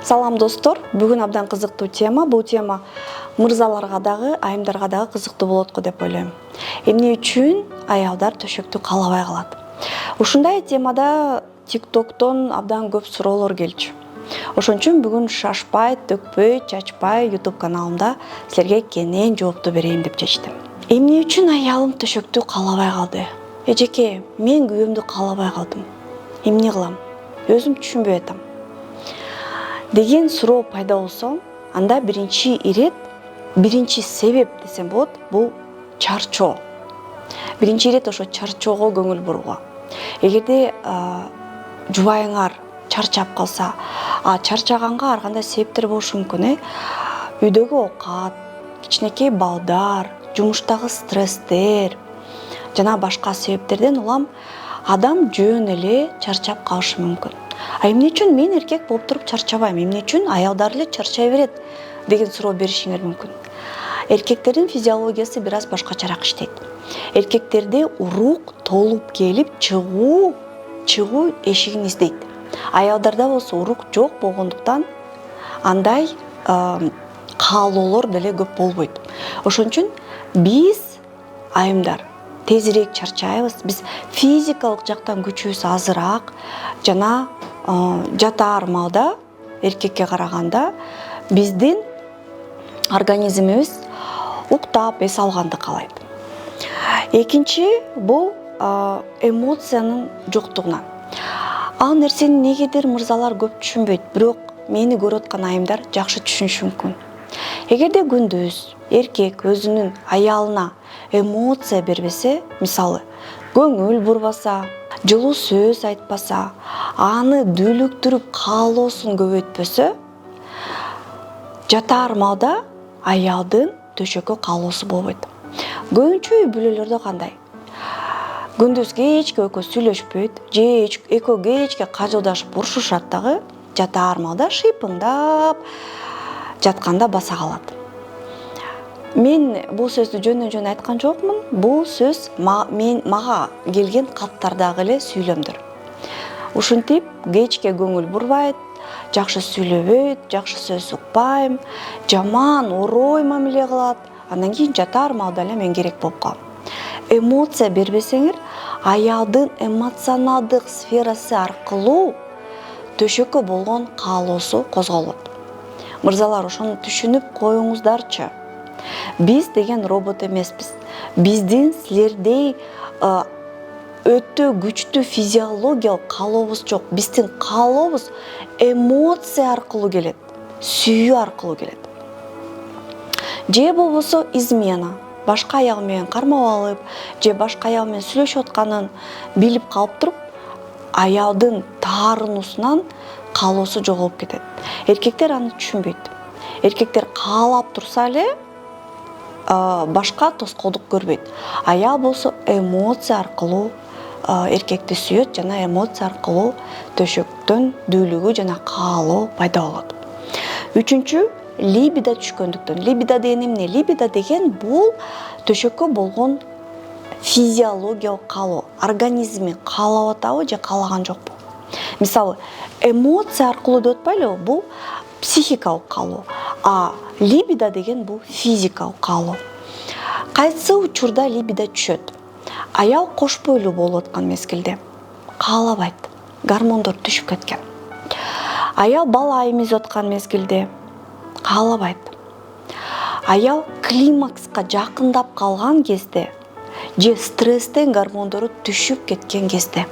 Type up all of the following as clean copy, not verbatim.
Салам достор, бүгүн абдан кызыктуу тема. Бул тема мырзаларга дагы, айымдарга дагы кызыктуу болот го деп ойлойм. Эмне үчүн аялдар төшөктү каалабай калат? Ушундай темада TikToктон абдан көп суроолор келчү. Ошон үчүн бүгүн шашпай, төкпөй, чачпай YouTube каналымда силерге кенен жоопту берейин деп чечтим. Эмне үчүн аялым төшөктү каалабай калды? Эжеке, мен күйөөмдү каалабай калдым. Эмне кылам? Өзүм түшүнбөй атам деген суроо пайда болсо, анда биринчи себеп десем болот, бул чарчоо. Биринчи ирет ошо чарчоого көңүл бурууга. Эгерде жубайыңар чарчап калса, чарчаганга ар кандай себептер болушу мүмкүн, үйдөгү оокат, кичинекей балдар, жумуштагы стресстер жана башка себептерден улам адам жөн эле чарчап калышы мүмкүн. Эмне үчүн мен эркек болуп туруп чарчабайм? Эмне үчүн аялдар эле чарчай берет деген суроо беришиңер мүмкүн. Эркектердин физиологиясы бир аз башкачараак иштейт. Эркектерде урук толуп келип чыгуу эшигин издейт. Аялдарда болсо урук жок болгондуктан андай каалоолор деле көп болбойт. Ошон үчүн биз айымдар тезирээк чарчайбыз. Биз физикалык жактан күчүбүз азыраак жана жатаар маалда эркекке караганда биздин организмибиз уктап эс алганды каалайт. Экинчи бул эмоциянын жоктугунан. Ал нерсени негедир мырзалар көп түшүнбөйт, бирок мени көрүп аткан айымдар жакшы түшүнүшү мүмкүн. Эгерде күндүз эркек өзүнүн аялына эмоция бербесе, мисалы, көңүл бурбаса, жылуу сөз айтпаса, аны дүүлүктүрүп каалоосун көбөйтпөсө, жатаар маалда аялдын төшөккө каалоосу болбойт. Көбүнчө үй бүлөлөрдө кандай? Күндүз кечке экөө сүйлөшпөйт, же экөө кечке кажылдашып урушушат дагы, жатаар маалда шыйпыңдап жатканда баса калат. Мен бул сөздү жөн айткан жокмун. Бул сөз мага келген каттардагы эле сүйлөмдөр. Ушинтип кечке көңүл бурбайт, жакшы сүйлөбөйт, жакшы сөз укпайм, жаман орой мамиле кылат. Андан кийин жатаар маалда эле мен керек болуп калам. Эмоция бербесеңер, аялдын эмоционалдык сферасы аркылуу төшөккө болгон каалоосу козголот. Мырзалар, ошону түшүнүп коюңуздарчы. Биз деген робот эмеспиз. Биздин силердей өтө күчтүү физиологиялык каалообуз жок. Биздин каалообуз эмоция аркылуу келет, сүйүү аркылуу келет. Же болбосо измена. Башка аял менен кармап алып, же башка аял менен сүйлөшүп атканын билип калып туруп, аялдын таарынуусунан каалоосу жоголуп кетет. Эркектер аны түшүнбөйт. Эркектер каалап турса эле башка тоскоолдук көрбөйт. Аял болсо эмоция аркылуу эркекти сүйөт жана эмоция аркылуу төшөктөн дүүлүгүү жана каалоо пайда болот. Үчүнчү, либидо түшкөндүктөн. Либидо деген эмне? Либидо деген бул төшөккө болгон физиологиялык каалоо. Организми каалап атабы же каалаган жокпу? Мисалы, эмоция аркылуу деп атпайлыбы? Бул психикалык каалоо. Либидо деген бул физикалык каалоо. Кайсы учурда либидо түшөт? Аял кош бойлуу болуп аткан мезгилде каалабайт. Гормондор түшүп кеткен. Аял бала эмизип аткан мезгилде каалабайт. Аял климакска жакындап калган кезде же стресстен гормондору түшүп кеткен кезде.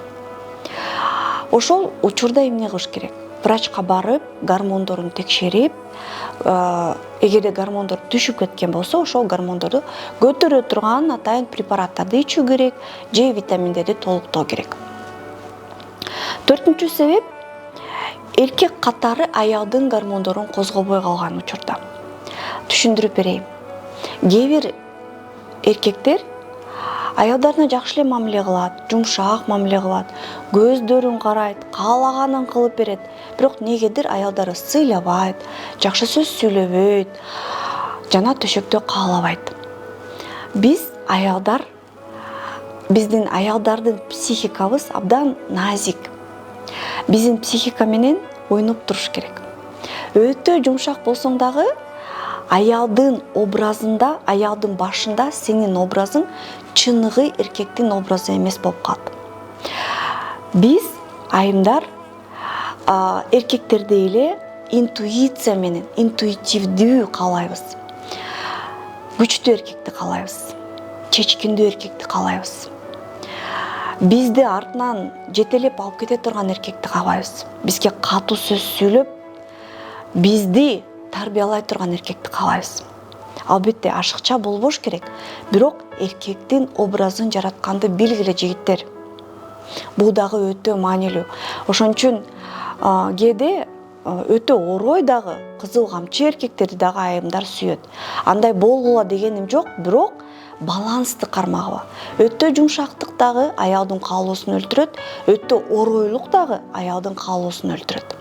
Ошол учурда эмне кылыш керек? Врачка барып, гормондорун текшерип, эгерде гормондор түшүп кеткен болсо, ошол гормондорду көтөрө турган атайын препараттарды ичүү керек, же витаминдерди толуктоо керек. Төртүнчү себеп, эркек катары аялдын гормондорун козгобой калган учурда. Түшүндүрүп берейин. Кээ бир эркектер аялдарына жакшы эле мамиле кылат, жумшак мамиле кылат, көздөрүн карайт, каалаганын кылып берет. Бирок негедир аялдары сыйлабайт, жакшы сөз сүйлөбөйт, жана төшөктө каалабайт. Биздин аялдардын психикабыз абдан назик. Биздин психика менен ойноп туруш керек. өтө жумшак болсоң дагы аялдын образында, аялдын башында сенин образың чыныгы эркектин образы эмес болуп калат. Биз айымдар эркектердей эле интуиция менен, интуитивдүү каалайбыз. Күчтүү эркекти каалайбыз. Чечкиндүү эркекти каалайбыз. Бизди артынан жетелеп алып кете турган эркекти каалайбыз. Бизге катуу сөз сүйлөп, бизди тарбиялай турган эркекти каалайбыз. Албетте ашыкча болбош керек, бирок эркектин образын жаратканды билгиле жигиттер. Бул дагы өтө маанилүү. Ошон үчүн кээде өтө орой дагы кызыл камчы эркектерди дагы айымдар сүйөт. Андай болгула дегеним жок, бирок балансты кармагыла. Өтө жумшактык дагы аялдын каалоосун өлтүрөт, өтө оройлук дагы аялдын каалоосун өлтүрөт.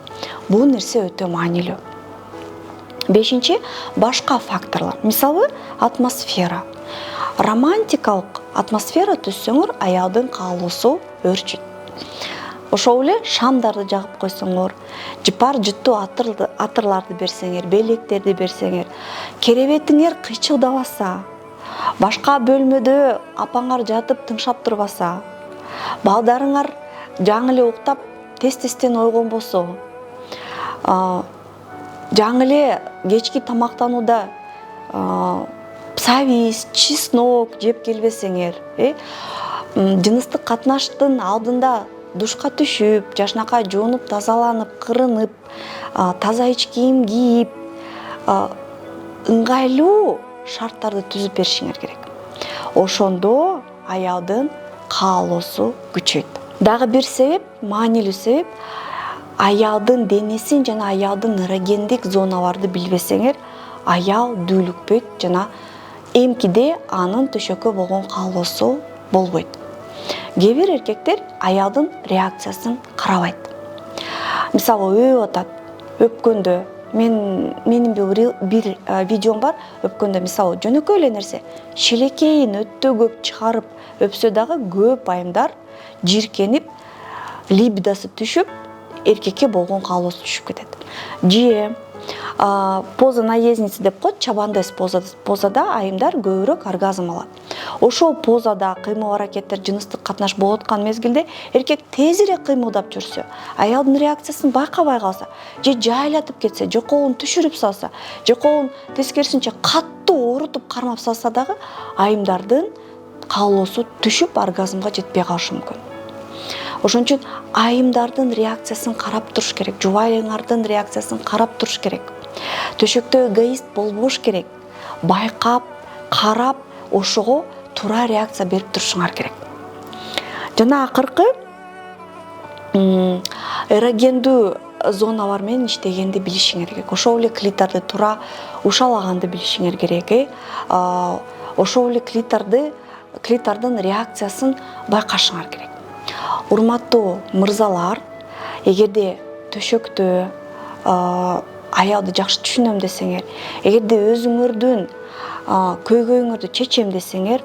Бул нерсе өтө маанилүү. Бешинчи, башка факторлор. Мисалы, атмосфера. Романтикалык атмосфера түзсөңөр, аялдын каалоосу өрчүт. Ошол эле шамдарды жагып койсоңор, жыпар жыттуу атырларды берсеңер, белектерди берсеңер, керебетиңер кыйчылдабаса, башка бөлмөдө апаңар жатып тыңшап турбаса, балдарыңар жаңы эле уктап тез-тезден ойгонбосо, жаңы эле кечки тамактанууда сабиз, чеснок жеп келбесеңер, жыныстык катнаштын алдында душка түшүп, жашнакай жуунуп, тазаланып, кырынып, таза ич кийим кийип, ыңгайлуу шарттарды түзүп беришиңер керек. Ошондо аялдын каалоосу күчөйт. Дагы бир себеп, маанилүү себеп, аялдын денесин жана аялдын эрогендик зоналарды билбесеңер, аял дүүлүкпөйт жана эмкиде анын төшөккө болгон каалоосу болбойт. Кээ бир эркектер аялдын реакциясын карабайт. Мисалы, өбүп атат, өпкөндө, менин бир видеом бар, өпкөндө мисалы жөнөкөй эле нерсе, шилекейин өтө көп чыгарып өпсө дагы көп айымдар жиркенип, либидосы түшүп, эркекке болгон каалоосу түшүп кетет. Же поза наездницы деп коет, чабандес позада айымдар көбүрөөк оргазм алат. Ошол позада кыймыл аракеттер, жыныстык катнаш болуп аткан мезгилде эркек тезирээк кыймылдап жүрсө, аялдын реакциясын байкабай калса, же жайлатып кетсе, же колун түшүрүп салса, же колун тескерисинче каттуу орутуп кармап салса дагы айымдардын каалоосу түшүп оргазмга жетпей калышы мүмкүн. Ошон үчүн айымдардын реакциясын карап туруш керек, жубайыңардын реакциясын карап туруш керек. Төшөктө эгоист болбош керек. Байкап, карап, ошого туура реакция берип турушуңар керек. Жана акыркы эрогендүү зоналар менен иштегенди билишиңер керек. Ошол эле клиторду туура ушалаганды билишиңер керек. Ошол эле клитордун реакциясын байкашыңар керек. Урматтуу мырзалар, эгерде төшөктө аялды жакшы түшүнөм десеңер, эгерде өзүңөрдүн көйгөйүңөрдү чечем десеңер,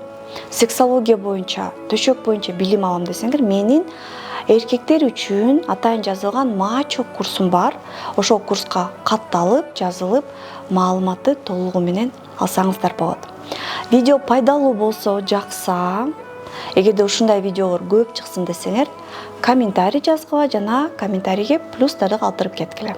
сексология боюнча, төшөк боюнча билим алам десеңер, менин эркектер үчүн атайын жазылган мачо курсум бар. Ошол курска катталып, жазылып, маалыматты толугу менен алсаңыздар болот. Видео пайдалуу болсо жакса, эгерде ушундай видеолор көп чыксын десеңер, комментарий жазгыла жана комментарийге плюстарды калтырып кеткиле.